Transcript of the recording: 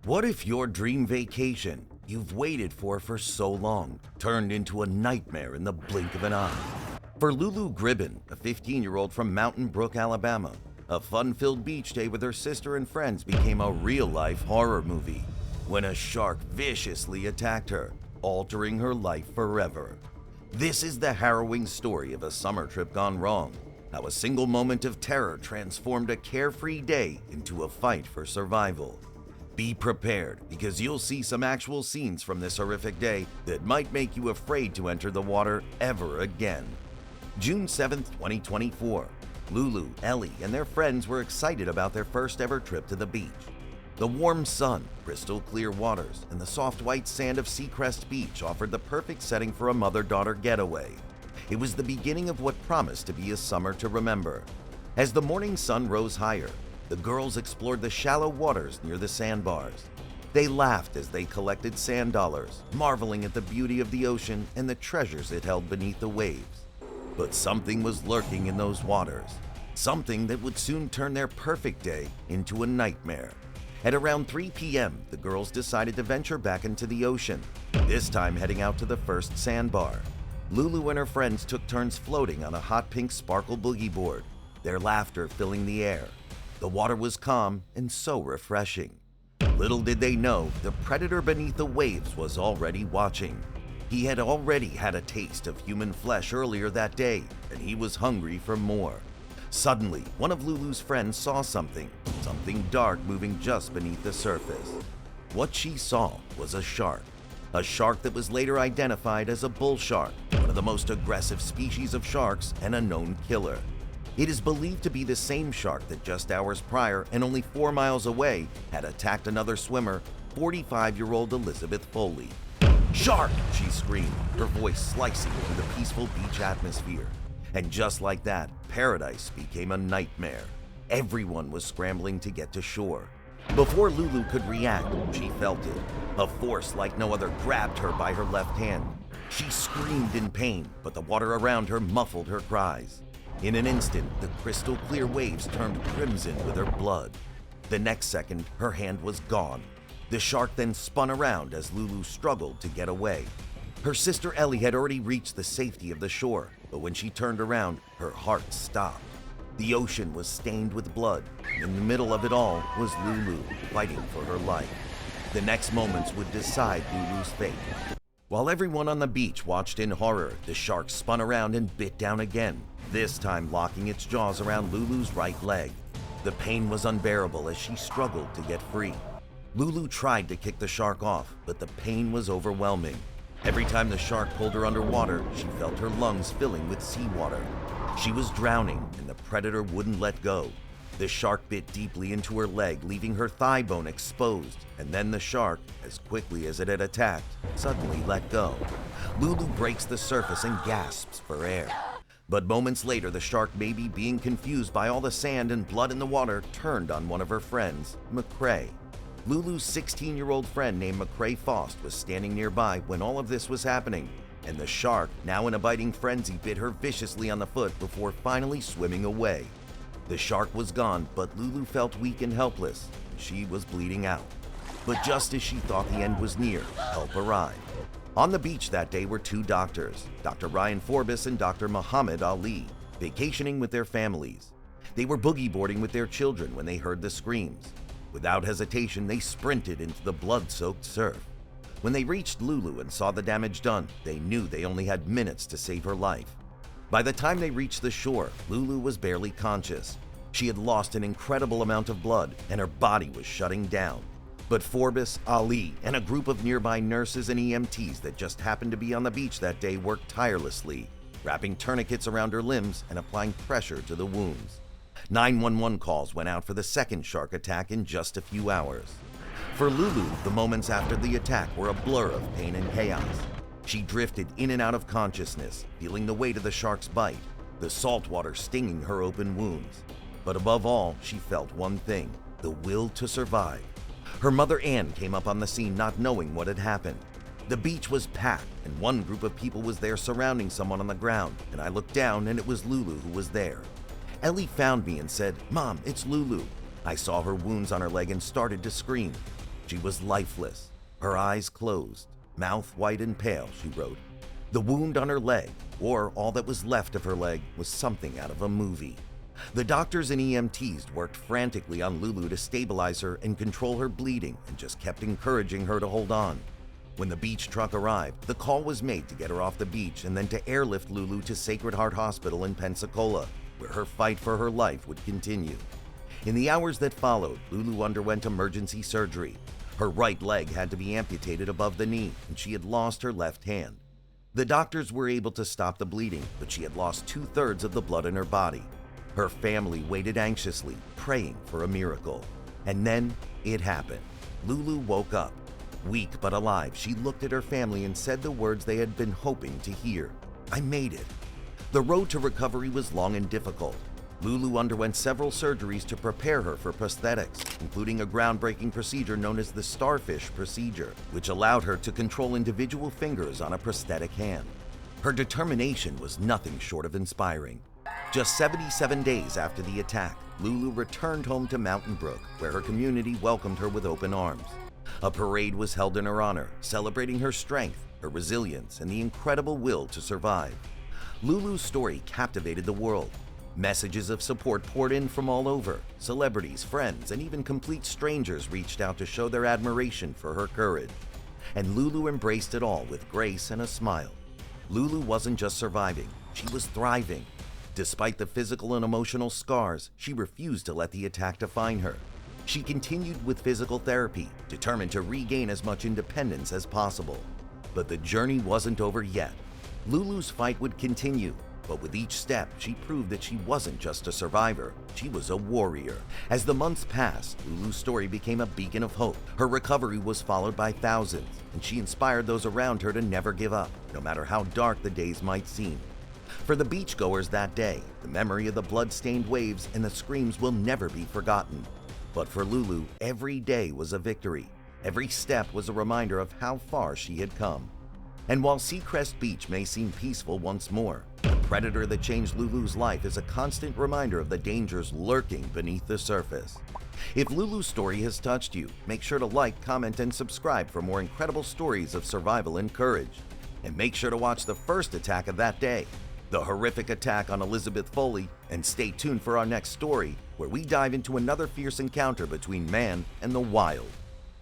What if your dream vacation you've waited for so long turned into a nightmare in the blink of an eye? For Lulu Gribben, a 15-year-old from Mountain Brook, Alabama, a fun-filled beach day with her sister and friends became a real-life horror movie when a shark viciously attacked her, altering her life forever. This is the harrowing story of a summer trip gone wrong, how a single moment of terror transformed a carefree day into a fight for survival. Be prepared, because you'll see some actual scenes from this horrific day that might make you afraid to enter the water ever again. June 7th, 2024. Lulu, Ellie, and their friends were excited about their first ever trip to the beach. The warm sun, crystal clear waters, and the soft white sand of Seacrest Beach offered the perfect setting for a mother-daughter getaway. It was the beginning of what promised to be a summer to remember. As the morning sun rose higher, the girls explored the shallow waters near the sandbars. They laughed as they collected sand dollars, marveling at the beauty of the ocean and the treasures it held beneath the waves. But something was lurking in those waters, something that would soon turn their perfect day into a nightmare. At around 3 p.m., the girls decided to venture back into the ocean, this time heading out to the first sandbar. Lulu and her friends took turns floating on a hot pink sparkle boogie board, their laughter filling the air. The water was calm and so refreshing. Little did they know, the predator beneath the waves was already watching. He had already had a taste of human flesh earlier that day, and he was hungry for more. Suddenly, one of Lulu's friends saw something dark moving just beneath the surface. What she saw was a shark that was later identified as a bull shark, one of the most aggressive species of sharks and a known killer. It is believed to be the same shark that just hours prior and only 4 miles away had attacked another swimmer, 45-year-old Elizabeth Foley. "Shark!" she screamed, her voice slicing through the peaceful beach atmosphere. And just like that, paradise became a nightmare. Everyone was scrambling to get to shore. Before Lulu could react, she felt it. A force like no other grabbed her by her left hand. She screamed in pain, but the water around her muffled her cries. In an instant, the crystal clear waves turned crimson with her blood. The next second, her hand was gone. The shark then spun around as Lulu struggled to get away. Her sister Ellie had already reached the safety of the shore, but when she turned around, her heart stopped. The ocean was stained with blood. In the middle of it all was Lulu, fighting for her life. The next moments would decide Lulu's fate. While everyone on the beach watched in horror, the shark spun around and bit down again, this time locking its jaws around Lulu's right leg. The pain was unbearable as she struggled to get free. Lulu tried to kick the shark off, but the pain was overwhelming. Every time the shark pulled her underwater, she felt her lungs filling with seawater. She was drowning, and the predator wouldn't let go. The shark bit deeply into her leg, leaving her thigh bone exposed, and then the shark, as quickly as it had attacked, suddenly let go. Lulu breaks the surface and gasps for air. But moments later, the shark, maybe being confused by all the sand and blood in the water, turned on one of her friends, McCrae. Lulu's 16-year-old friend named McCrae Faust was standing nearby when all of this was happening, and the shark, now in a biting frenzy, bit her viciously on the foot before finally swimming away. The shark was gone, but Lulu felt weak and helpless. She was bleeding out. But just as she thought the end was near, help arrived. On the beach that day were 2 doctors, Dr. Ryan Forbes and Dr. Muhammad Ali, vacationing with their families. They were boogie boarding with their children when they heard the screams. Without hesitation, they sprinted into the blood-soaked surf. When they reached Lulu and saw the damage done, they knew they only had minutes to save her life. By the time they reached the shore, Lulu was barely conscious. She had lost an incredible amount of blood, and her body was shutting down. But Forbes, Ali, and a group of nearby nurses and EMTs that just happened to be on the beach that day worked tirelessly, wrapping tourniquets around her limbs and applying pressure to the wounds. 911 calls went out for the second shark attack in just a few hours. For Lulu, the moments after the attack were a blur of pain and chaos. She drifted in and out of consciousness, feeling the weight of the shark's bite, the salt water stinging her open wounds. But above all, she felt one thing: the will to survive. Her mother Anne came up on the scene not knowing what had happened. The beach was packed, and one group of people was there surrounding someone on the ground, and I looked down and it was Lulu who was there. Ellie found me and said, "Mom, it's Lulu." I saw her wounds on her leg and started to scream. She was lifeless, her eyes closed, mouth white and pale, she wrote. The wound on her leg, or all that was left of her leg, was something out of a movie. The doctors and EMTs worked frantically on Lulu to stabilize her and control her bleeding and just kept encouraging her to hold on. When the beach truck arrived, the call was made to get her off the beach and then to airlift Lulu to Sacred Heart Hospital in Pensacola, where her fight for her life would continue. In the hours that followed, Lulu underwent emergency surgery. Her right leg had to be amputated above the knee, and she had lost her left hand. The doctors were able to stop the bleeding, but she had lost 2/3 of the blood in her body. Her family waited anxiously, praying for a miracle. And then it happened. Lulu woke up. Weak but alive, she looked at her family and said the words they had been hoping to hear. I made it. The road to recovery was long and difficult. Lulu underwent several surgeries to prepare her for prosthetics, including a groundbreaking procedure known as the starfish procedure, which allowed her to control individual fingers on a prosthetic hand. Her determination was nothing short of inspiring. Just 77 days after the attack, Lulu returned home to Mountain Brook, where her community welcomed her with open arms. A parade was held in her honor, celebrating her strength, her resilience, and the incredible will to survive. Lulu's story captivated the world. Messages of support poured in from all over. Celebrities, friends, and even complete strangers reached out to show their admiration for her courage. And Lulu embraced it all with grace and a smile. Lulu wasn't just surviving, she was thriving. Despite the physical and emotional scars, she refused to let the attack define her. She continued with physical therapy, determined to regain as much independence as possible. But the journey wasn't over yet. Lulu's fight would continue, but with each step, she proved that she wasn't just a survivor, she was a warrior. As the months passed, Lulu's story became a beacon of hope. Her recovery was followed by thousands, and she inspired those around her to never give up, no matter how dark the days might seem. For the beachgoers that day, the memory of the blood-stained waves and the screams will never be forgotten. But for Lulu, every day was a victory. Every step was a reminder of how far she had come. And while Seacrest Beach may seem peaceful once more, the predator that changed Lulu's life is a constant reminder of the dangers lurking beneath the surface. If Lulu's story has touched you, make sure to like, comment, and subscribe for more incredible stories of survival and courage. And make sure to watch the first attack of that day, the horrific attack on Elizabeth Foley, and stay tuned for our next story, where we dive into another fierce encounter between man and the wild.